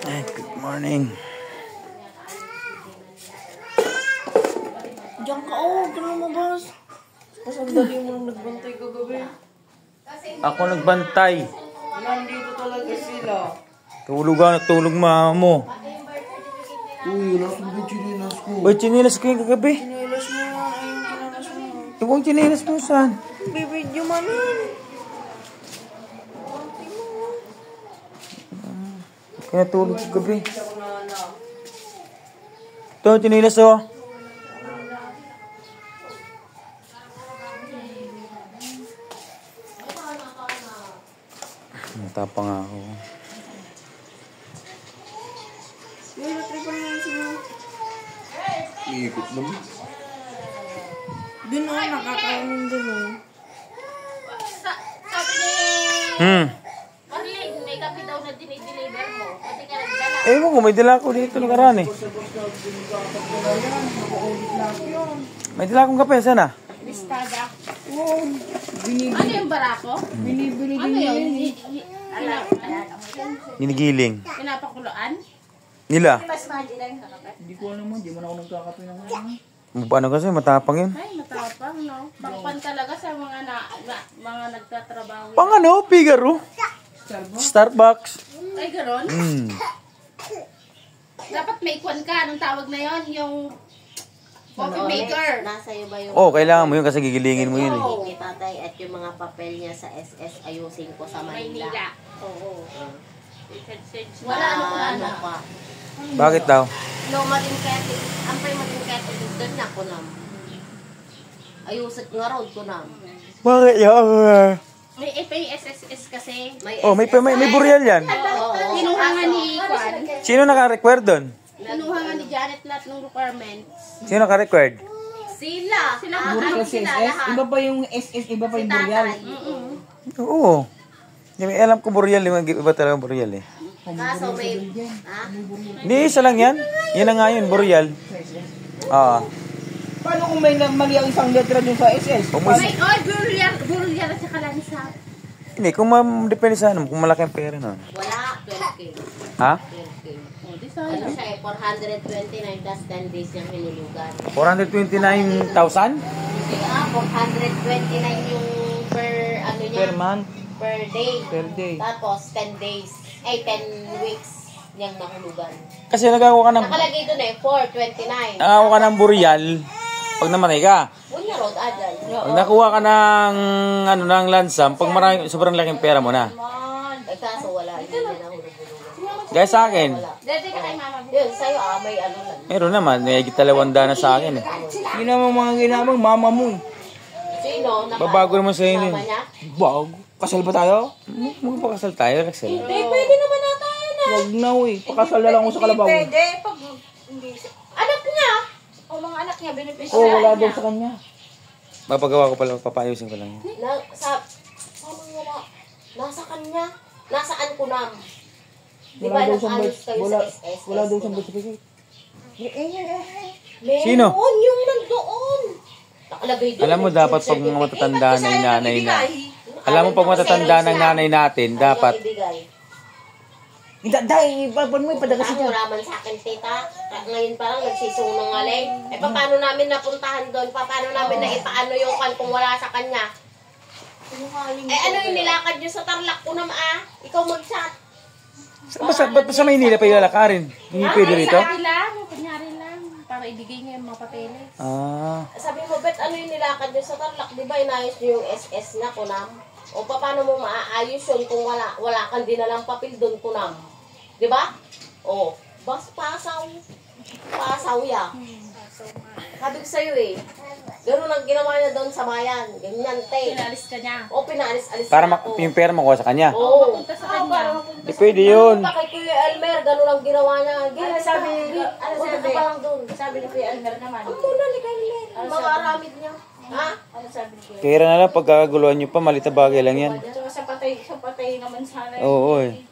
Ay, good morning. Diyan ka, ka na lumabas. Kasi ang dali mo nang nagbantay kagabi. Ako nagbantay. Nandito talaga sila. Tulog mama mo. Uy, wala sa mga chinilas ko. Uy, chinilas ko yung kagabi. Chinilas mo yan, ayun chinilas mo. Yung chinilas mo saan? Bibidyo man yan. Kaya tulog ko gabi. Ito, chinilas oh. Matapang ako. Uy, natripan na yun sila. Iikot naman. Dun nakakainin dun Sabi ni Marlene, may kape daw na dinideliver mo. Pati ka nagdala. Eh, mo may dala ko dito nakaraan eh. May dala akong kape, sana? Listada. Binibili. Ano yung barako? Binibili Ano din yun? yun. Ginigiling. Pinapakuluan? Nila. Mas mahal lang ka kape. Hindi ko alam mo, di man ako nagkakape ng ano. Paano kasi, matapang yun. Ay, matapang, no? Pangpan talaga sa mga mga nagtatrabaho. Pang ano, Figaro? Starbucks. Ay, ganon? Dapat may ikwan ka. Anong tawag na yon? Yung coffee maker. Nasa iyo ba yung Oh, kailangan mo yun kasi gigilingin mo yun eh. ni tatay at yung mga papel niya sa SS ayusin ko sa Manila? Maynila. Oo. Wala ano pa. Bakit daw? Loma din kete. Ampay mo din kete. Doon na ko nam. Ayusin nga raw ko nam. Bakit yan? May SSS kasi. Oh, may buryal yan. Kinuha nga ni Kwan. Sino naka-record doon? Kinuha nga ni Janet lahat ng requirements. Sino naka-record? Sila. Sila Sa SS, iba pa yung SS, iba pa yung Boreal. Oo. May alam ko buryal, iba talaga buryal eh. Kaso may... Ha? Hindi, isa lang yan. Yan na nga yun, buryal. Ah. Paano kung may mali ang isang letra dun sa SS? May Buryal at saka Lansa. Hindi, kung depende sa ano, kung malaki ang pera na. Wala. 12K. Ha? 12K. O, di Ano sayang. siya eh, 429 plus 10 days niyang hinulugan. 429,000? Hindi 429 yung per ano niya. Per month, Per day. per day. Tapos 10 days. Ay, 10 weeks niyang nahulugan. Kasi nagawa ka ng, Nakalagay doon eh, 429. nagawa ka ng buryal, pag namatay ka. Bunya road, adal. Pag nakuha ka ng, ano, ng lansam, pag marami, sobrang laking pera mo na. Ay, kaso wala. Hindi niya nahulugan. Gaya sa akin, Dati ka kay Mama. Yun, sa'yo may ano lang. meron naman, may higit 200 na sa akin eh. Yun naman mga ginamang mama mo. Sino? Babago naman sa inyo. Kasama niya? Bago. Kasal ba tayo? Magpakasal tayo, Rexel. Hindi, pwede naman na tayo na. Wag na uy. Pakasal na lang ako sa kalabaw. Pwede pag hindi. Anak niya. O mga anak niya, beneficiary Oo, wala niya. daw sa kanya. Mapagawa ko pala, papayusin ko lang yun. Paano wala? Nasa kanya. Nasaan ko nam? Di Wala ba daw siyang nag-ayos kayo wala, sa SS? wala daw siyang certificate. Meron Sino? yung nandoon. Nakalagay doon. Alam mo, dapat pag mga matatanda na yung nanay na. Alam mo, pag matatanda ng nanay natin, dapat, Dahil, paano mo ipadala Ang siya? raman sa akin, tita. Ngayon pa lang nagsisunungaling. Eh, paano namin napuntahan doon? Paano namin na ipaano yung kan kung wala sa kanya? Eh, ano yung nilakad nyo sa Tarlac ko naman Ikaw mag-chat. ba't sa Maynila pa ilalakarin? Hindi pwede rito? Kunyari lang. Para ibigay niya yung mga papeles. Ah, Sabi mo, bet ano yung nilakad nyo sa Tarlac? Di ba inayos nyo yung SS na kunam? O paano mo maaayos yun kung wala kang dinalang papel doon kunam? Di ba? O, pasaw. Pasaw ya. Sabi ko sa'yo eh. Ganun ang ginawa niya doon sa bayan. Ganyan, te. Pinalis ka niya. O, pinaalis-alis para na ako. yung pera makuha sa kanya. Oo. Mapunta sa kanya. Hindi pwede yun. Pa kay Kuya Elmer, ganun ang ginawa niya. Sabi ka pa lang doon. Sabi ni Kuya Elmer naman. Ang muna ni Kuya Elmer. Mga aramid niya. Ha? Ano sabi ni Kuya? Pera na lang, pagkakaguluhan nyo pa, malita bagay lang yan. Sa patay naman sana. Oo, eh.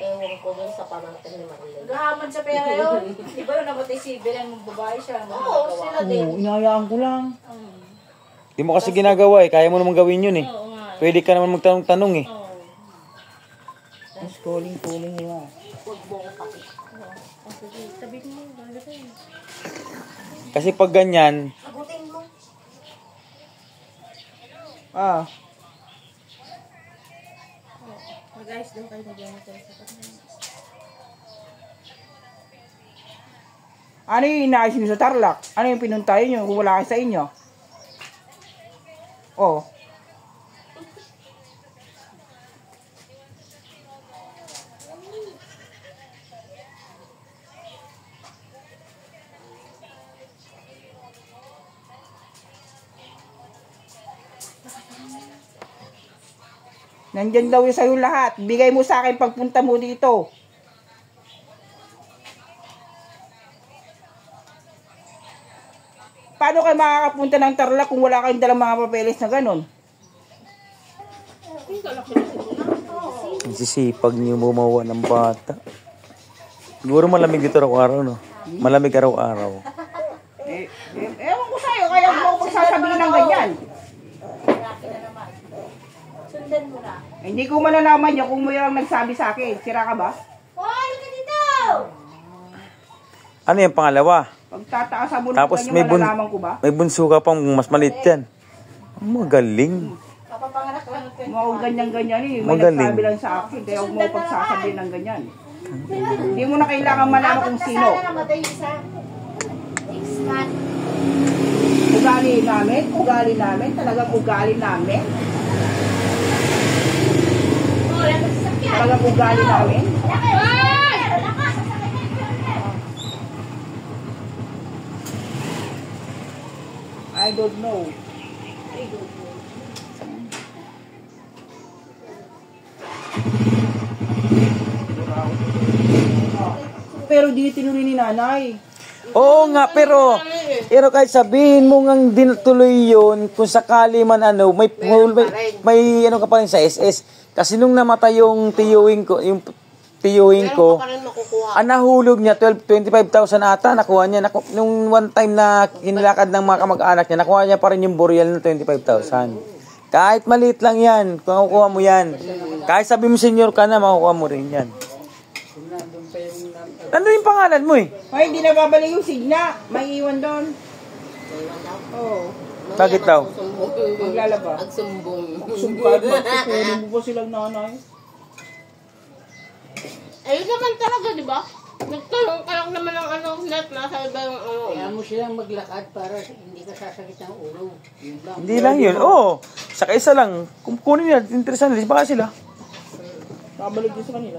Ewan ko doon sa pamangkin ni Marilyn. Gahaman sa pera yun. Di ba namatay si Belen mong babae siya? Oo, sila din. Oo, inayaan ko lang. Di mo kasi ginagawa eh, kaya mo naman gawin yun eh. Oo nga. Pwede ka naman magtanong-tanong eh. Oo. Calling mo. Huwag mo ko pati. Sige, tabi mo. Bakit tayo? Kasi pag ganyan, Sagutin mo. Ah, Mag-ayos daw kayo mag-ayos tayo sa kanila. ano yung inaayos nyo sa Tarlac? Ano yung pinuntahin nyo kung wala kayo sa inyo? Oh. Nandyan daw yung sa'yo lahat. Bigay mo sa akin pagpunta mo dito. Paano kayo makakapunta ng Tarlac kung wala kayong dalang mga papeles na ganun? ang sisipag niyo bumawa ng bata. Siguro malamig dito araw-araw, no? Malamig araw-araw. Ewan ko sa'yo, kaya mo ako pagsasabihin ng ganyan. Sundan mo na. Hindi ko malalaman niya kung may lang nagsabi sa akin. Sira ka ba? Hoy, ka dito! Ano yung pangalawa? Pagtataasan mo Tapos ng may ganyan, malalaman ko ba? may bunso ka pang mas maliit yan. Ang magaling. Papapanganak lang ito. Mga ganyan-ganyan eh. May Magaling. nagsabi lang sa akin. Kaya huwag mo pagsasabihin ng ganyan. Hindi mo na kailangan malaman kung sino. Sana namatay isa. X-cat. Ugali namin, talagang ugali namin. Oh, yan ang sasakyan. Talagang ugali namin. I don't know. Pero di tinuloy ni nanay. Oo nga, pero kahit sabihin mo ngang dinatuloy yun, kung sakali man ano, may ano ka pa rin sa SS. Kasi nung namatay yung tiyuhin ko, Pa rin makukuha. ang nahulog niya, 25,000 ata, nakuha niya. Nung one time na kinilakad ng mga kamag-anak niya, nakuha niya pa rin yung burial ng 25,000. Kahit maliit lang yan, kung makukuha mo yan. Kahit sabi mo senior ka na, makukuha mo rin yan. Ano yung pangalan mo eh? Ay, hindi na babalik yung signa. May iwan doon. Oo. Bakit daw? Maglalaba. Agsumbong. Sumpad, magpupunin mo ba silang nanay? Ayun naman talaga, di ba? Nagtanong ka lang naman ng ano, net, nasa iba yung ano. Kaya mo silang maglakad para hindi ka sasakit ng ulo. Yun lang. Hindi lang yun. Oo. Saka isa lang. Kung kunin nila, interesan nila. Baka sila. Kabalik din sa kanila.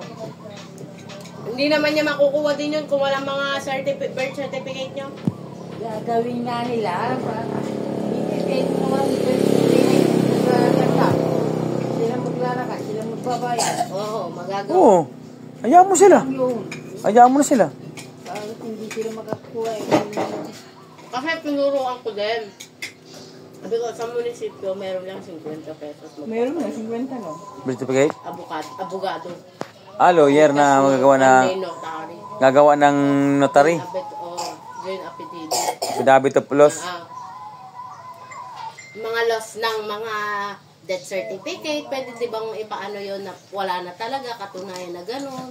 Hindi naman niya makukuha din yun kung walang mga birth certificate niyo. Gagawin nga nila. Ibigay mo naman sa laptop. Sila maglalakad, sila magbabayad. Oo, magagawa. Oo. Hayaan mo sila. Yung, Hayaan mo na sila. bakit hindi sila makakuha Kasi tinuruan ko din. Sabi ko, sa munisipyo, meron lang 50 pesos. Meron na, 50 no? Birth certificate? Abogado. Lawyer na magagawa na May notary. gagawa ng notary. Joint affidavit. Affidavit of loss. Mga loss ng mga death certificate, pwede di bang ipaano yun na wala na talaga, katunayan na gano'n.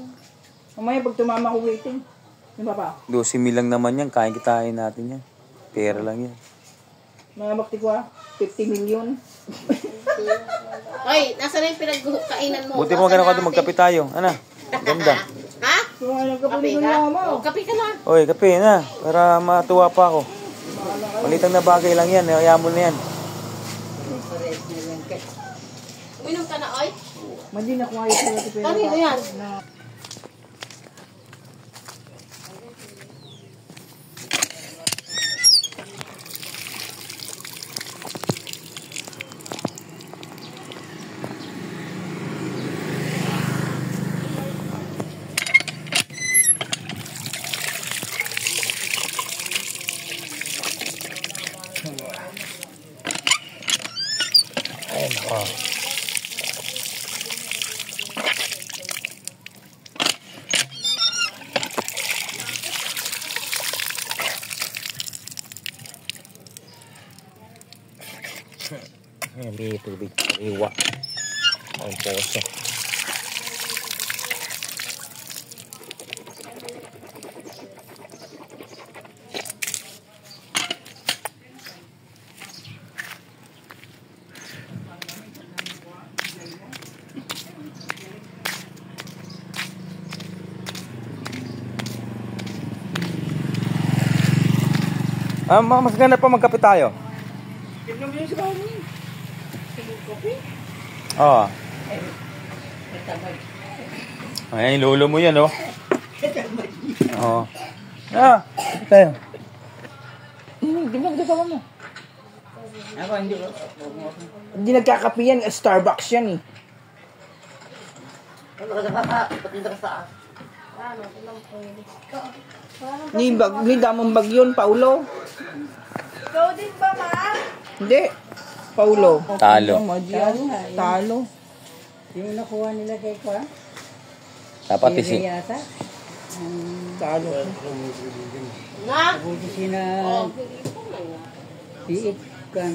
Mamaya pag tumama ko waiting. Di ba pa? 12,000 lang naman yan. Kain-kitain natin yan. Pera lang yan. Mga bakti ko 50 million. Hoy, nasa na yung pinagkainan mo? Buti mo gano'n ka doon, magkape tayo. Ano? Ganda. Ha? So, ano ka Kape pala ka? mo? Kape ka na. Oy, kape na. Para matuwa pa ako. Malitang na bagay lang yan. Hayaan mo na yan. Uminom ka na, oy? Mandi na kung ayos na ito. Kanino yan? May tubig. Iwa. Ang poso. Mas ganda pa magkape tayo. Tignan mo yung si Mami. Oo. Ay, lolo mo yan, oh. Oo. Tayo. Di ba nagkatawa mo? Ako, hindi ko. Hindi nagkakape yan. Starbucks yan eh. Hindi damang bag yun, Paulo. Ikaw din ba, ma? Hindi. Paulo. Talo. Talo. Yung nakuha nila kay Kwa, Dapat isi. yata. Talo. Na? Buti sina Oh, piit kan